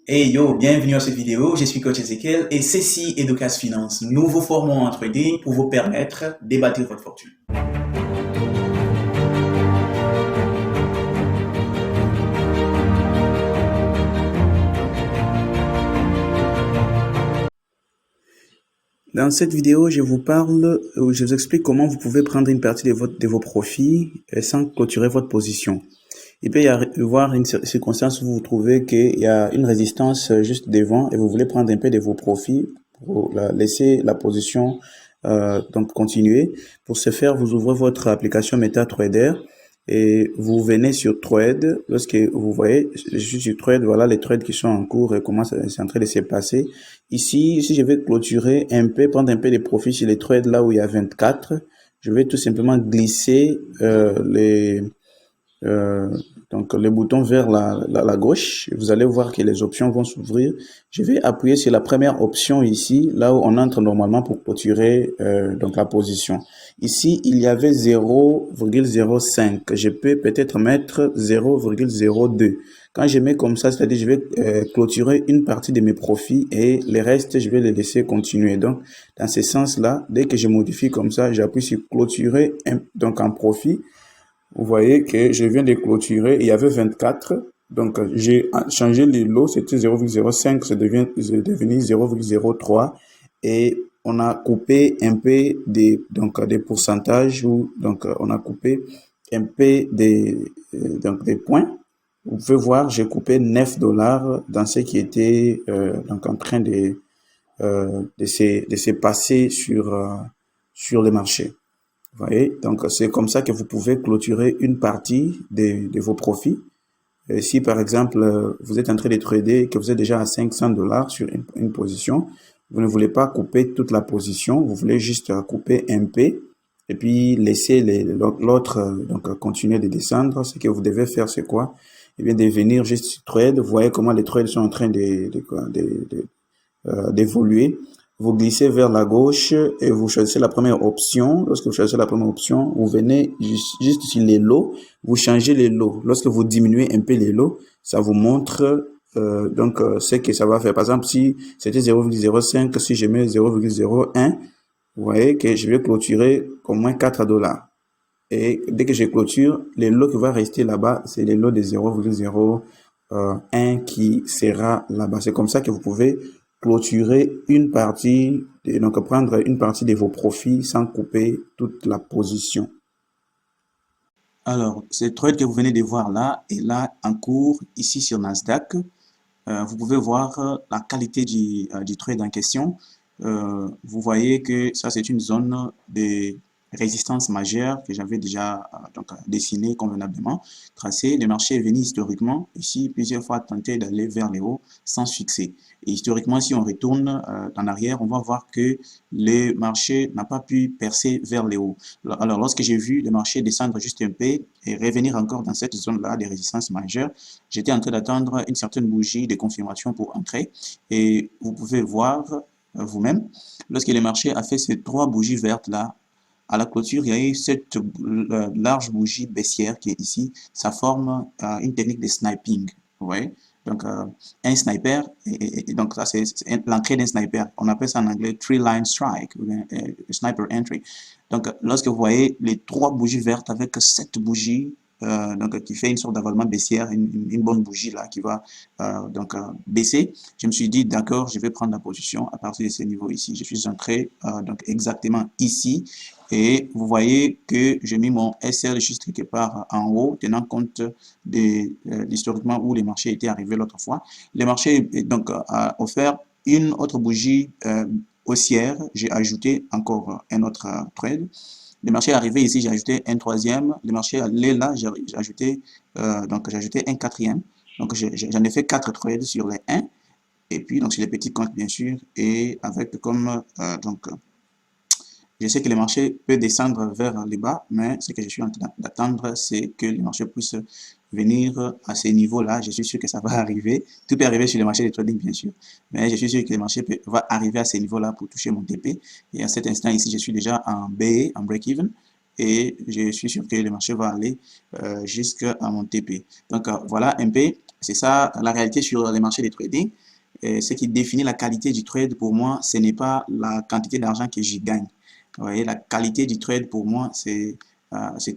Hey yo, bienvenue à cette vidéo, je suis Coach Ezekiel et ceci est Docas Finance, nouveau format en trading pour vous permettre d'ébattre votre fortune. Dans cette vidéo, je vous explique comment vous pouvez prendre une partie de vos profits sans clôturer votre position. Il peut y avoir une circonstance où vous trouvez qu'il y a une résistance juste devant et vous voulez prendre un peu de vos profits pour laisser la position donc continuer. Pour ce faire, vous ouvrez votre application MetaTrader et vous venez sur Trade. Lorsque vous voyez, je suis sur Trade, voilà les trades qui sont en cours et comment c'est en train de se passer. Ici, si je vais clôturer un peu, prendre un peu de profit sur les trades là où il y a 24, je vais tout simplement glisser euh, donc les boutons vers la gauche. Vous allez voir que les options vont s'ouvrir. Je vais appuyer sur la première option ici, là où on entre normalement pour clôturer donc la position. Ici, il y avait 0,05. Je peux peut-être mettre 0,02. Quand je mets comme ça, c'est-à-dire je vais clôturer une partie de mes profits et le reste, je vais les laisser continuer. Donc, dans ce sens-là, dès que je modifie comme ça, j'appuie sur clôturer donc en profit. Vous voyez que je viens de clôturer, il y avait 24. Donc, j'ai changé les lots, c'était 0,05, c'est devenu 0,03. Et on a coupé un peu des pourcentages ou, donc, on a coupé un peu donc, des points. Vous pouvez voir, j'ai coupé 9 dollars dans ce qui était, donc, en train de se passer sur le marché. Vous voyez, donc c'est comme ça que vous pouvez clôturer une partie de vos profits. Et si par exemple, vous êtes en train de trader et que vous êtes déjà à 500 dollars sur une position, vous ne voulez pas couper toute la position, vous voulez juste couper un peu et puis laisser l'autre donc continuer de descendre. Ce que vous devez faire, c'est quoi? Eh bien, de venir juste sur trade. Vous voyez comment les trades sont en train d'évoluer. Vous glissez vers la gauche et vous choisissez la première option. Lorsque vous choisissez la première option, vous venez juste sur les lots, vous changez les lots. Lorsque vous diminuez un peu les lots, ça vous montre ce que ça va faire. Par exemple, si c'était 0,05, si je mets 0,01, vous voyez que je vais clôturer au moins 4 dollars. Et dès que je clôture, les lots qui vont rester là-bas, c'est les lots de 0,01 qui sera là-bas. C'est comme ça que vous pouvez clôturer une partie, donc prendre une partie de vos profits sans couper toute la position. Alors, ce trade que vous venez de voir là est là en cours ici sur Nasdaq. Vous pouvez voir la qualité du trade en question. Vous voyez que ça, c'est une zone de résistance majeure que j'avais déjà dessinée convenablement, tracée. Le marché est venu historiquement, ici, plusieurs fois tenter d'aller vers les hauts sans succès. Et historiquement, si on retourne en arrière, on va voir que le marché n'a pas pu percer vers les hauts. Alors, lorsque j'ai vu le marché descendre juste un peu et revenir encore dans cette zone-là de résistance majeure, j'étais en train d'attendre une certaine bougie de confirmation pour entrer. Et vous pouvez voir vous-même, lorsque le marché a fait ces trois bougies vertes-là, à la clôture, il y a eu cette large bougie baissière qui est ici. Ça forme une technique de sniping. Vous voyez? Donc, un sniper, et donc ça c'est l'entrée d'un sniper. On appelle ça en anglais three-line strike, ou bien sniper entry. Donc, lorsque vous voyez les trois bougies vertes avec cette bougie donc qui fait une sorte d'avalement baissière, une bonne bougie là qui va baisser. Je me suis dit d'accord, je vais prendre la position à partir de ce niveau ici. Je suis entré donc exactement ici et vous voyez que j'ai mis mon SL juste quelque part en haut, tenant compte de l'historiquement où les marchés étaient arrivés l'autre fois. Le marché donc a offert une autre bougie haussière. J'ai ajouté encore un autre trade. Le marché est arrivé ici, j'ai ajouté un troisième. Le marché allait là, j'ai ajouté un quatrième. Donc j'en ai fait 4 trades sur les 1. Et puis donc sur les petits comptes bien sûr. Et avec comme je sais que le marché peut descendre vers le bas, mais ce que je suis en train d'attendre, c'est que le marché puisse venir à ces niveaux-là. Je suis sûr que ça va arriver. Tout peut arriver sur le marché de trading, bien sûr. Mais je suis sûr que le marché va arriver à ces niveaux-là pour toucher mon TP. Et à cet instant ici, je suis déjà en BA, en break-even. Et je suis sûr que le marché va aller jusqu'à mon TP. Donc voilà un peu C'est ça la réalité sur les marchés de trading. Et ce qui définit la qualité du trade pour moi, ce n'est pas la quantité d'argent que j'y gagne. Vous voyez, la qualité du trade pour moi, c'est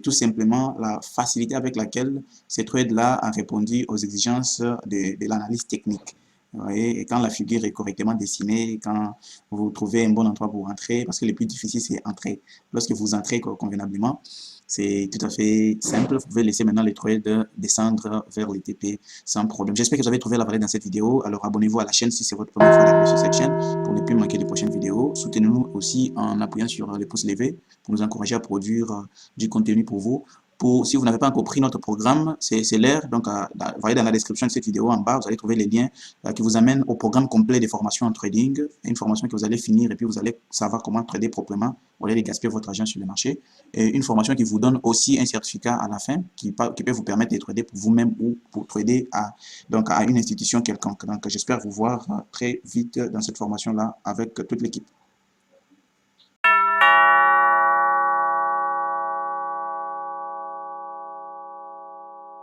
tout simplement la facilité avec laquelle ce trade-là a répondu aux exigences de l'analyse technique. Vous voyez, et quand la figure est correctement dessinée, quand vous trouvez un bon endroit pour entrer, parce que le plus difficile, c'est entrer. Lorsque vous entrez convenablement, c'est tout à fait simple. Vous pouvez laisser maintenant les trades descendre vers les TP sans problème. J'espère que vous avez trouvé la valeur dans cette vidéo. Alors abonnez-vous à la chaîne si c'est votre première fois d'arriver sur cette chaîne pour ne plus manquer les prochaines vidéos. Soutenez-nous aussi en appuyant sur le pouce levé pour nous encourager à produire du contenu pour vous. Si vous n'avez pas encore pris notre programme, c'est l'heure. Donc, voyez dans la description de cette vidéo en bas, vous allez trouver les liens qui vous amènent au programme complet des formations en trading. Une formation que vous allez finir et puis vous allez savoir comment trader proprement au lieu de gaspiller votre argent sur le marché. Et une formation qui vous donne aussi un certificat à la fin qui peut vous permettre de trader pour vous-même ou pour trader à une institution quelconque. Donc, j'espère vous voir très vite dans cette formation-là avec toute l'équipe.